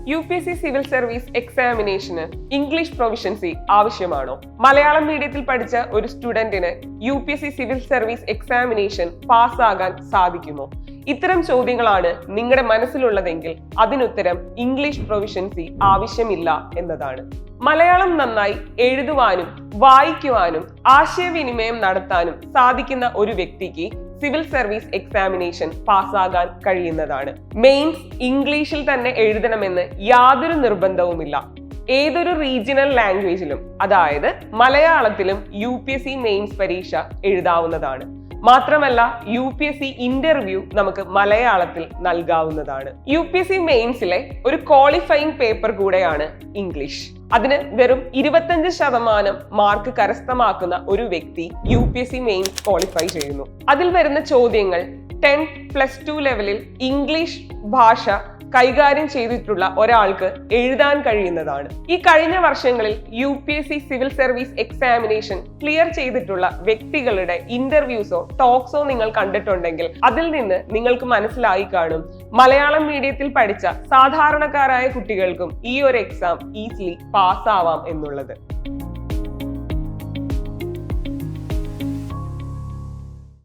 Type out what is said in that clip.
UPSC civil service എക്സാമിനേഷന് English proficiency ആവശ്യമാണോ? മലയാളം മീഡിയത്തിൽ പഠിച്ച ഒരു സ്റ്റുഡന്റിന് UPSC സിവിൽ സർവീസ് എക്സാമിനേഷൻ പാസ്സാകാൻ സാധിക്കുമോ? ഇത്തരം ചോദ്യങ്ങളാണ് നിങ്ങളുടെ മനസ്സിലുള്ളതെങ്കിൽ അതിനുത്തരം ഇംഗ്ലീഷ് പ്രൊഫിഷ്യൻസി ആവശ്യമില്ല എന്നതാണ്. മലയാളം നന്നായി എഴുതുവാനും വായിക്കുവാനും ആശയവിനിമയം നടത്താനും സാധിക്കുന്ന ഒരു വ്യക്തിക്ക് സിവിൽ സർവീസ് എക്സാമിനേഷൻ പാസ്സാകാൻ കഴിയുന്നതാണ്. മെയിൻസ് ഇംഗ്ലീഷിൽ തന്നെ എഴുതണമെന്ന് യാതൊരു നിർബന്ധവുമില്ല. ഏതൊരു റീജിയണൽ ലാംഗ്വേജിലും, അതായത് മലയാളത്തിലും UPSC മെയിൻസ് പരീക്ഷ എഴുതാവുന്നതാണ്. മാത്രമല്ല UPSC ഇന്റർവ്യൂ നമുക്ക് മലയാളത്തിൽ നൽകാവുന്നതാണ്. UPSC മെയിൻസിലെ ഒരു ക്വാളിഫയിങ് പേപ്പർ കൂടെയാണ് ഇംഗ്ലീഷ്. അതിന് വെറും 25% മാർക്ക് കരസ്ഥമാക്കുന്ന ഒരു വ്യക്തി UPSC മെയിൻസ് ക്വാളിഫൈ ചെയ്യുന്നു. അതിൽ വരുന്ന ചോദ്യങ്ങൾ 10+2 ലെവലിൽ ഇംഗ്ലീഷ് ഭാഷ കൈകാര്യം ചെയ്തിട്ടുള്ള ഒരാൾക്ക് എഴുതാൻ കഴിയുന്നതാണ്. ഈ കഴിഞ്ഞ വർഷങ്ങളിൽ UPSC civil service examination clear ചെയ്തിട്ടുള്ള വ്യക്തികളുടെ ഇന്റർവ്യൂസോ ടോക്സോ നിങ്ങൾ കണ്ടിട്ടുണ്ടെങ്കിൽ അതിൽ നിന്ന് നിങ്ങൾക്ക് മനസ്സിലായി കാണും മലയാളം മീഡിയത്തിൽ പഠിച്ച സാധാരണക്കാരായ കുട്ടികൾക്കും ഈ ഒരു എക്സാം ഈസിലി പാസ്സാവാം എന്നുള്ളത്.